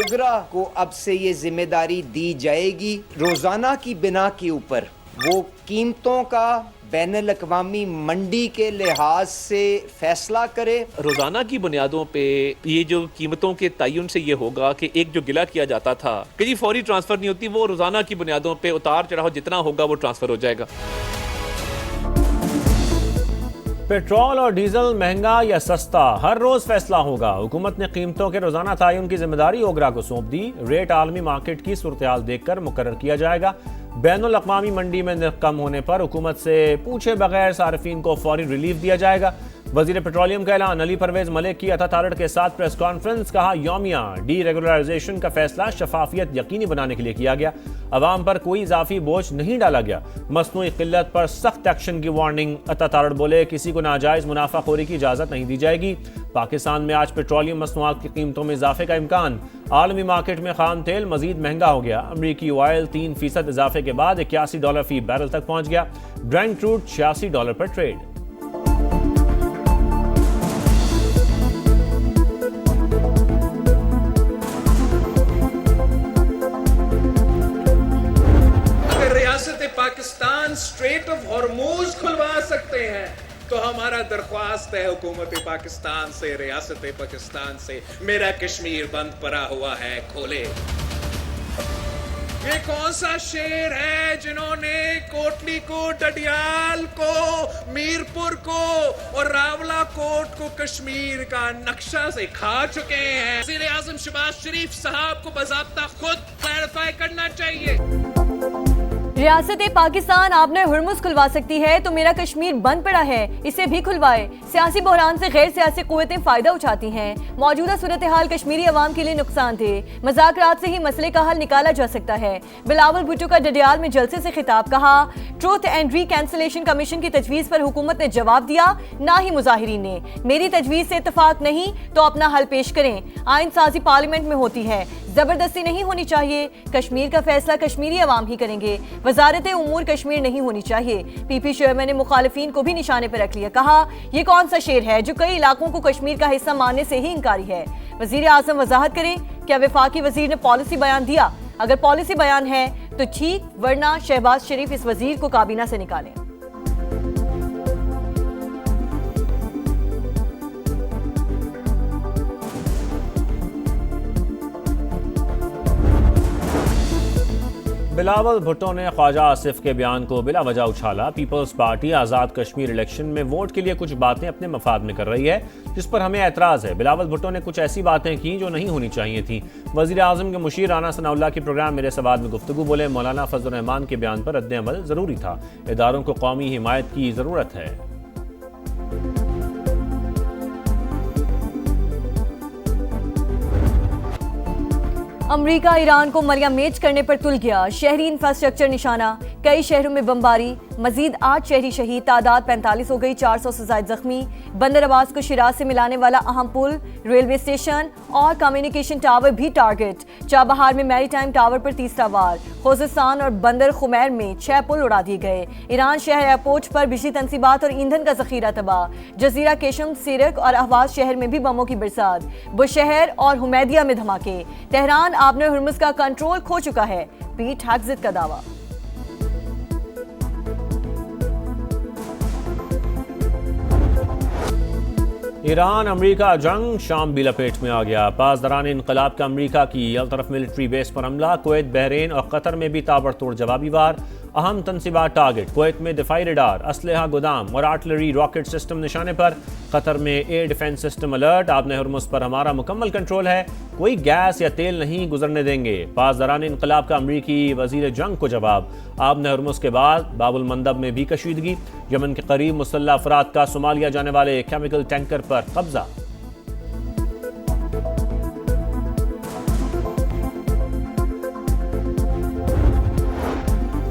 ओगरा को अब से ये जिम्मेदारी दी जाएगी रोजाना की बिना के ऊपर वो कीमतों का बैनुल अक़वामी मंडी के लिहाज से फैसला करे। रोजाना की बुनियादों पे ये जो कीमतों के तयन से ये होगा कि एक जो गिला किया जाता था कि जी फौरी ट्रांसफर नहीं होती, वो रोजाना की बुनियादों पे उतार चढ़ाव जितना होगा वो ट्रांसफर हो जाएगा। पेट्रोल और डीजल महंगा या सस्ता, हर रोज फैसला होगा। हुकूमत ने कीमतों के रोजाना तयन की जिम्मेदारी ओगरा को सौंप दी। रेट आलमी मार्केट की सूरत-ए-हाल देखकर मुकर्रर किया जाएगा। बैनुल अक़वामी मंडी में नर्ख कम होने पर हुकूमत से पूछे बगैर सार्फिन को फौरी रिलीफ दिया जाएगा। वजीर पेट्रोलियम का ऐलान। अली परवेज मलिक की अता-तारड़ के साथ प्रेस कॉन्फ्रेंस। कहा, यौमिया डी रेगुलराइजेशन का फैसला शफाफियत यकीनी बनाने के लिए किया गया। अवाम पर कोई इजाफी बोझ नहीं डाला गया। मसनूई किल्लत पर सख्त एक्शन की वार्निंग। अता-तारड़ बोले, किसी को नाजायज मुनाफाखोरी की इजाजत नहीं दी जाएगी। पाकिस्तान में आज पेट्रोलियम मसनूआत की कीमतों में इजाफे का इम्कान। आलमी मार्केट में खाम तेल मजीद महंगा हो गया। अमरीकी ऑयल 3% इजाफे के बाद $81 फी बैरल तक पहुंच गया। ब्रेंट क्रूड $86 पर trade. Pakistan straight of Hormuz खुलवा सकते हैं तो हमारा दरख्वास्त है हुकूमत पाकिस्तान से, रियासत पाकिस्तान से, मेरा कश्मीर बंद पड़ा हुआ है, खोले। ये कौन सा शेर है जिन्होंने कोटली को, डडियाल को, मीरपुर को और रावला कोट को कश्मीर का नक्शा से खा चुके हैं। वज़ीर आज़म शहबाज शरीफ साहब को बाज़ाब्ता खुद क्लैरिफाई करना चाहिए। रियासत पाकिस्तान आपने हुर्मुज़ खुलवा सकती है तो मेरा कश्मीर बंद पड़ा है, इसे भी खुलवाए। सियासी बहरान से गैर सियासी कुव्वतें फायदा उठाती हैं। मौजूदा सूरत हाल कश्मीरी अवाम के लिए नुकसान थे। मज़ाकरात से ही मसले का हल निकाला जा सकता है। बिलावल भुट्टो का डडियाल में जलसे से खिताब। कहा, ट्रूथ एंड रिकैंसिलेशन कमीशन की तजवीज़ पर हुकूमत ने जवाब दिया, ना ही मुजाहिरीन ने। मेरी तजवीज़ से इत्तफाक नहीं तो अपना हल पेश करें। आइन साजी पार्लियामेंट में होती है, जबरदस्ती नहीं होनी चाहिए। कश्मीर का फैसला कश्मीरी अवाम ही करेंगे। वजारत उमूर कश्मीर नहीं होनी चाहिए। पीपी चेयरमैन ने मुखालिफिन को भी निशाने पर रख लिया। कहा, ये कौन सा शेर है जो कई इलाकों को कश्मीर का हिस्सा मानने से ही इंकारी है। वजीर आजम वजाहत करें, क्या वफाकी वजीर ने पॉलिसी बयान दिया? अगर पॉलिसी बयान है तो ठीक, वरना शहबाज शरीफ इस वजीर को काबीना से निकालें। बिलावल भुट्टो ने ख्वाजा आसिफ के बयान को बिला वजह उछाला। Peoples party Azad Kashmir election में वोट के लिए कुछ बातें अपने मफाद में कर रही है, जिस पर हमें एतराज़ है। बिलावल भुट्टो ने कुछ ऐसी बातें की जो नहीं होनी चाहिए थी। वज़ीर आज़म के मुशीर राना सनाउल्लाह के प्रोग्राम मेरे सवाल में गुफ्तगू। बोले, मौलाना फजल रहमान के बयान पर रद्द-ए-अमल ज़रूरी था। इदारों को कौमी हिमायत की ज़रूरत है। अमरीका ईरान को मरियामेज करने पर तुल गया। शहरी इंफ्रास्ट्रक्चर निशाना, कई शहरों में बमबारी, मजीद 8 शहरी शहीद, तादाद 45 हो गई, 400 से ज्यादा जख्मी। बंदर अब्बास को शिराज से मिलाने वाला अहम पुल, रेलवे स्टेशन और कम्युनिकेशन टावर भी टारगेट। चाबहार में मैरीटाइम टावर पर तीसरा वार। खोजिस्तान और बंदर खुमैर में 6 पुल उड़ा दिए गए। ईरान शहर एयरपोर्ट पर बिजली तनसीबात और ईंधन का जखीरा तबाह। जजीरा केशम, सिरक और अहवाज शहर में भी बमों की बरसात। बुशहर और हुमैदिया में धमाके। तेहरान आपने हुर्मुज़ का कंट्रोल खो चुका है, पीट हेग्जिट का दावा। ईरान अमरीका जंग शाम भी लपेट में आ गया। पासदारान इनकलाब का अमरीका की अलतरफ मिलिट्री बेस पर हमला। कुवैत, बहरीन और कतर में भी ताबड़तोड़ जवाबी वार। अहम तनसीबात टारगेट। कुवैत में दिफाई रडार, असलहा गोदाम और आर्टिलरी रॉकेट सिस्टम निशाने पर। कतर में एयर डिफेंस सिस्टम अलर्ट। आपने हुर्मुज़ पर हमारा मुकम्मल कंट्रोल है, कोई गैस या तेल नहीं गुजरने देंगे। पासदारान इनकलाब का अमरीकी वजीर जंग को जवाब। आपने हुर्मुज़ के बाद बाबुल मंदब में भी कशीदगी। यमन के करीब मुसल्लह अफराद का सोमालिया जाने वाले केमिकल टैंकर पर कब्जा।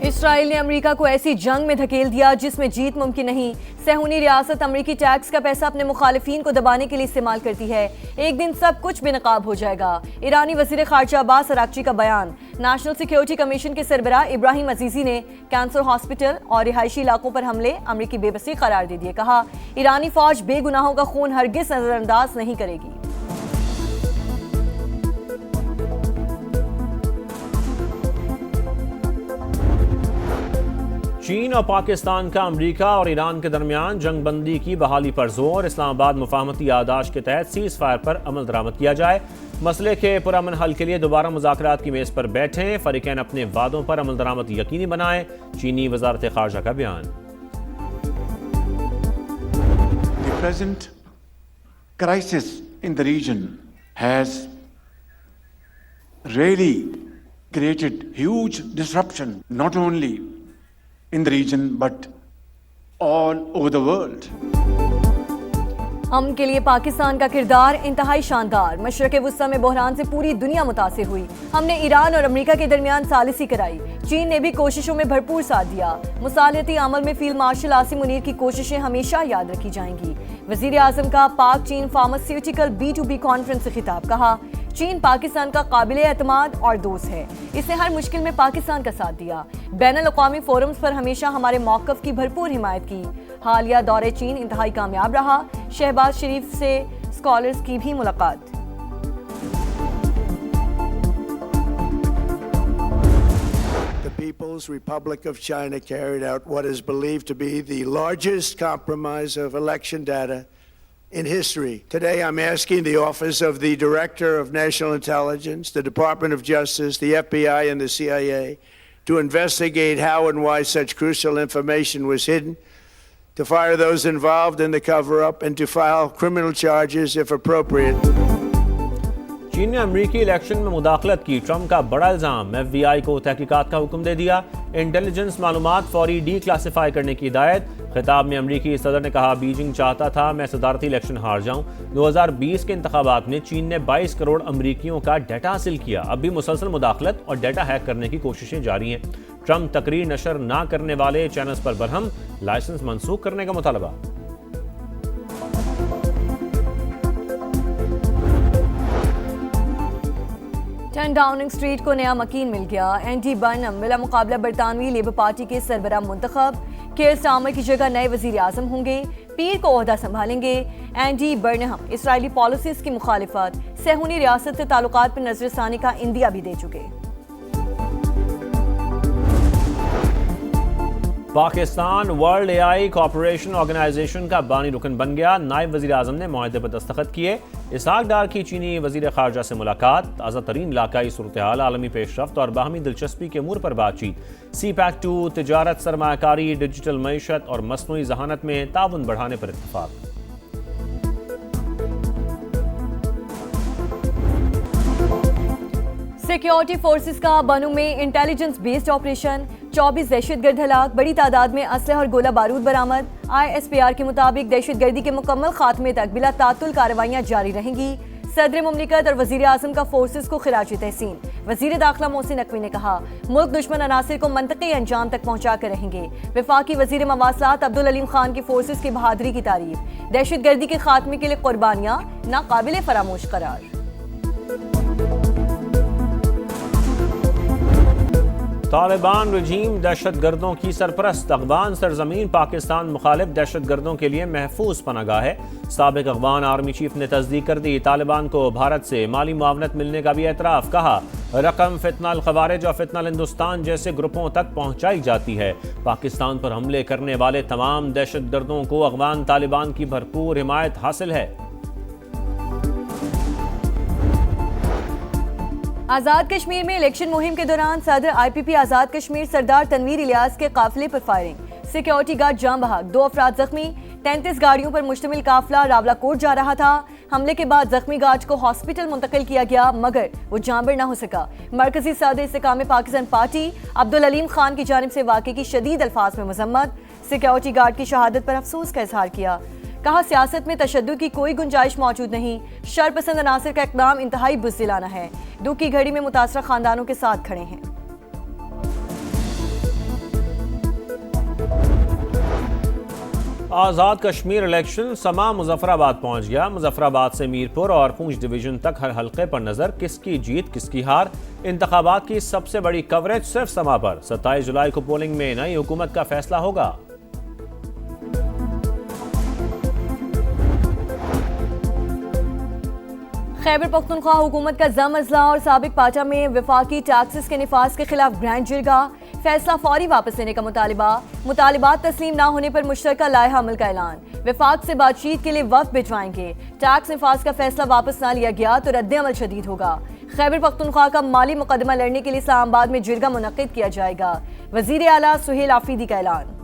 इसराइल ने अमेरिका को ऐसी जंग में धकेल दिया जिसमें जीत मुमकिन नहीं। सहूनी रियासत अमेरिकी टैक्स का पैसा अपने मुखालिफिन को दबाने के लिए इस्तेमाल करती है। एक दिन सब कुछ बेनकाब हो जाएगा। ईरानी वजीर खारजा अब्बास अराक्ची का बयान। नेशनल सिक्योरिटी कमीशन के सरबराह इब्राहिम अजीजी ने कैंसर हॉस्पिटल और रिहायशी इलाकों पर हमले अमेरिकी बेबसी करार दे दिए। कहा, ईरानी फौज बेगुनाहों का खून हरगिज नजरअंदाज नहीं करेगी। चीन और पाकिस्तान का अमेरिका और ईरान के दरमियान जंग बंदी की बहाली पर जोर। इस्लामाबाद मुफाहमती यादाश्त के तहत सीज फायर पर अमल दरामद किया जाए। मसले के पुरअमन हल के लिए दोबारा मुज़ाकरात की मेज़ पर बैठें। फरीकैन अपने वादों पर अमल दरामद यकीनी बनाएं। चीनी वज़ारत ख़ारजा का बयान। The present crisis in the region has really created huge disruption, not only in the region but all over the world. अमन के लिए पाकिस्तान का किरदार इंतहाई शानदार। मशरक़ वुस्ता में बहरान से पूरी दुनिया मुतासिर हुई। हमने ईरान और अमेरिका के दरमियान सालिसी कराई। चीन ने भी कोशिशों में भरपूर साथ दिया। मुसालियती अमल में फील्ड मार्शल आसिम मुनीर की कोशिशें हमेशा याद रखी जाएंगी। वज़ीर आज़म का पाक चीन फार्मास्यूटिकल B2B कॉन्फ्रेंस से खिताब। कहा, चीन पाकिस्तान का काबिले एतमाद और दोस्त है। इसने हर मुश्किल में पाकिस्तान का साथ दिया। बैनुल अक़वामी फोरम्स पर हमेशा हमारे मौक़िफ़ की भरपूर हिमायत की। हालिया दौरे चीन इंतहाई कामयाब रहा। शहबाज शरीफ से स्कॉलर्स की भी मुलाकात। The People's Republic of China carried out what is believed to be the largest compromise of election data in history. Today, I'm asking the Office of the Director of National Intelligence, the Department of Justice, the FBI, and the CIA to investigate how and why such crucial information was hidden, to fire those involved in the cover-up, and to file criminal charges if appropriate. चीन ने अमेरिकी election में मुदाखलत की। Trump का बड़ा इल्जाम। FBI को तहकीकात का हुक्म दे दिया। इंटेलिजेंस मालूमात फौरी डी क्लासिफाई करने की हिदायत। खिताब में अमेरिकी सदर ने कहा, बीजिंग चाहता था मैं सदारती इलेक्शन हार जाऊं। 2020 के इंतखाबात में चीन ने 22 करोड़ अमेरिकियों का डाटा हासिल किया। अब भी मुसलसल मुदाखलत और डाटा हैक करने की कोशिशें जारी हैं। ट्रंप तकरीर नशर ना करने वाले चैनल्स पर बरहम। लाइसेंस मनसूख करने का मुतालबा। 10 डाउनिंग स्ट्रीट को नया मकीन मिल गया। एंडी बर्नम बिला मुकाबला बरतानवी लेबर पार्टी के सरबराह मुंतखब। केयर स्टार्मर की जगह नए वजीर आजम होंगे। पीर को ओहदा संभालेंगे। एंडी बर्नहम इसराइली पॉलिसीज की मुखालिफत, सहूनी रियासत से ताल्लुकात पर नजरसानी का इंदिया भी दे चुके। Pakistan world AI corporation organization का बानी रुकन बन गया। नायब वजीर आजम ने मुआहदे पर दस्तखत किए। इसहाक डार की चीनी वजीर खारजा से मुलाकात। ताज़ा तरीन इलाकाई सूरत-ए-हाल, आलमी पेशरफ्त और बाहमी दिलचस्पी के अमूर पर बातचीत। CPEC 2, तिजारत, सरमायाकारी, डिजिटल मईशत और मसनूई जहानत में ताउन बढ़ाने पर इत्तफाक। सिक्योरिटी फोर्सेस का बनू में इंटेलिजेंस बेस्ड ऑपरेशन। 24 दहशतगर्द हलाक। बड़ी तादाद में असलह और गोला बारूद बरामद। ISPR के मुताबिक दहशतगर्दी के मुकम्मल खात्मे तक बिला तातुल कार्रवाइयां जारी रहेंगी। सदर मुमलिकत और वजीर आजम का फोर्सेस को खिराज तहसीन। वजीर दाखिला मोहसिन नकवी ने कहा, मुल्क दुश्मन अनासिर को मंतकी अंजाम तक पहुंचा कर रहेंगे। वफाकी वजीर मवासलात अब्दुल अलीम खान की फोर्सेस की बहादुरी की तारीफ। दहशतगर्दी के खात्मे के लिए कुर्बानियां नाकाबिले फरामोश करार। तालिबान रजीम दहशतगर्दों की सरपरस्त। अफगान सरजमीन पाकिस्तान मुखालिफ दहशतगर्दों के लिए महफूज पनागाह है। साबिक अफगान आर्मी चीफ ने तस्दीक कर दी। तालिबान को भारत से माली मुआवनत मिलने का भी एतराफ़। कहा, रकम फितनल खवारिज और फितनल हिंदुस्तान जैसे ग्रुपों तक पहुंचाई जाती है। पाकिस्तान पर हमले करने वाले तमाम दहशतगर्दों को अफगान तालिबान की भरपूर हिमायत हासिल है। आज़ाद कश्मीर में इलेक्शन मुहिम के दौरान सदर IPP आज़ाद कश्मीर सरदार तनवीर इलियास के काफिले पर फायरिंग। सिक्योरिटी गार्ड जाम बहक। 2 अफराद जख्मी। 33 गाड़ियों पर मुश्तमिल काफिला रावलाकोट जा रहा था। हमले के बाद जख्मी गार्ड को हॉस्पिटल मुंतकिल किया गया, मगर वो जांबर न हो सका। मरकजी सदर इस्तेकाम पाकिस्तान पार्टी अब्दुल अलीम खान की जानिब से वाक़े की शदीद अल्फाज में मजम्मत। सिक्योरिटी गार्ड की शहादत पर अफसोस का इजहार किया। कहा, सियासत में तशद्दुद की कोई गुंजाइश मौजूद नहीं। शरपसंद अनासिर का इक़दाम इंतहाई बुज़दिलाना है। दुख की घड़ी में मुतासरा खानदानों के साथ खड़े हैं। आज़ाद कश्मीर इलेक्शन समा मुजफ्फराबाद पहुंच गया। मुजफ्फराबाद से मीरपुर और पूंछ डिवीजन तक हर हल्के पर नजर। किसकी जीत किसकी हार। इंतखाबात की सबसे बड़ी कवरेज सिर्फ समा पर। 27 जुलाई को पोलिंग में नई हुकूमत का फैसला होगा। खैबर पख्तूनख्वा हुकूमत का जम अजला और साबिक पाटा में वफाकी टैक्सेस के निफाज के खिलाफ ग्रैंड जिरगा। फैसला फौरी वापस लेने का मुतालिबात तस्लीम ना होने पर मुश्तरका लायहा अमल का ऐलान। वफाक से बातचीत के लिए वफ्द भिजवाएंगे। टैक्स नफाज का फैसला वापस ना लिया गया तो रद्द अमल शदीद होगा। खैबर पख्तूनख्वा का माली मुकदमा लड़ने के लिए इस्लामाबाद में जिरगा मुनक्किद किया जाएगा। वजीर आला सुहेल आफरीदी का ऐलान।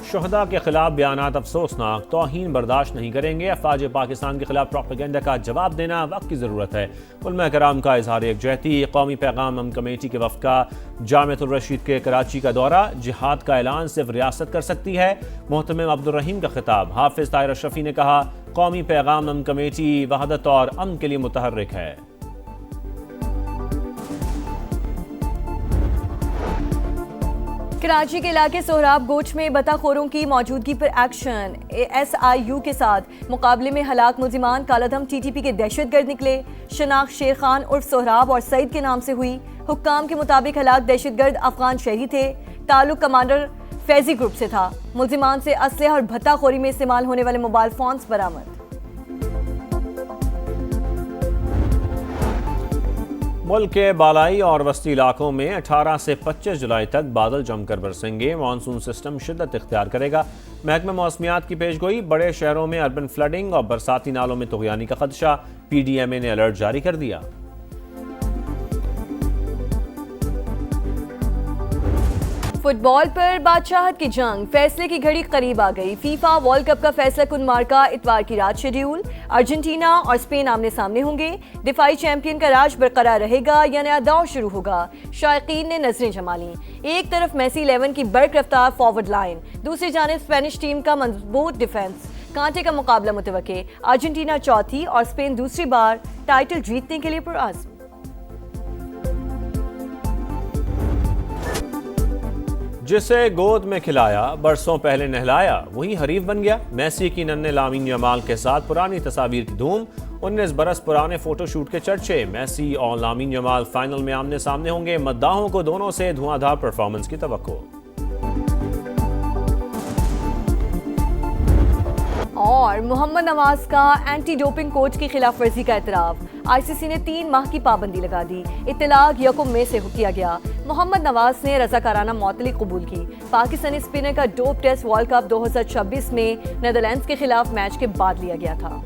शुहदा के खिलाफ बयानात अफसोसनाक, तौहीन बर्दाश्त नहीं करेंगे। अफवाज पाकिस्तान के खिलाफ प्रोपेगेंडा का जवाब देना वक्त की ज़रूरत है। उलमा कराम का इजहार यकजहती। कौमी पैगाम अमन कमेटी के वफ़द का जामिअतुल रशीद के कराची का दौरा। जिहाद का ऐलान सिर्फ रियासत कर सकती है। मोहतमिम अब्दुल रहीम का खिताब। हाफिज ताहिर अशरफी ने कहा, कौमी पैगाम अमन कमेटी वहदत और अमन के लिए मुतहर्रिक है। कराची के इलाके सोहराब गोच में बताखोरों की मौजूदगी पर एक्शन। SIU के साथ मुकाबले में हलाक मुलजिमान कालाधम TTP के दहशतगर्द निकले। शनाख्त शेर खान उर्फ सोहराब और सईद के नाम से हुई। हुक्काम के मुताबिक हलाक दहशतगर्द अफगान शहरी थे। ताल्लुक कमांडर फैजी ग्रुप से था। मुलजिमान से असलहा और भत्ताखोरी में इस्तेमाल होने वाले मोबाइल फोन्स बरामद। मुल्क के बालाई और वस्ती इलाकों में 18 से 25 जुलाई तक बादल जमकर बरसेंगे। मानसून सिस्टम शिद्दत इख्तियार करेगा। महकमा मौसमियात की पेशगोई। बड़े शहरों में अर्बन फ्लडिंग और बरसाती नालों में तुगयानी का खदशा। PDMA ने अलर्ट जारी कर दिया। फुटबॉल पर बादशाहत की जंग। फैसले की घड़ी करीब आ गई। फीफा वर्ल्ड कप का फैसला कुन मार्का इतवार की रात शेड्यूल। अर्जेंटीना और स्पेन आमने सामने होंगे। दिफाई चैंपियन का राज बरकरार रहेगा या नया दौर शुरू होगा। शायकीन ने नजरें जमा ली। एक तरफ मेसी 11 की बर्क रफ्तार फॉरवर्ड लाइन, दूसरी जानिब स्पेनिश टीम का मजबूत डिफेंस। कांटे का मुकाबला मुतवक्के। अर्जेंटीना चौथी और स्पेन दूसरी बार टाइटल जीतने के लिए पुरअज़्म। जिसे गोद में खिलाया, बरसों पहले नहलाया, वही हरीफ बन गया। मेसी की नन्हे लामीन यमाल के साथ पुरानी तस्वीर की धूम। 19 बरस पुराने फोटोशूट के चर्चे। मेसी और लामीन यमाल फाइनल में आमने सामने होंगे। मद्दाहों को दोनों से धुआंधार परफॉर्मेंस की तवक्को। और मोहम्मद नवाज का एंटी डोपिंग कोच की खिलाफ वर्जी का एतराफ। ICC ने 3 माह की पाबंदी लगा दी। इत्तलाक 1 मई से किया गया। मोहम्मद नवाज ने रजाकाराना मौतली कबूल की। पाकिस्तानी स्पिनर का डोप टेस्ट वर्ल्ड कप 2026 में नीदरलैंड्स के खिलाफ मैच के बाद लिया गया था।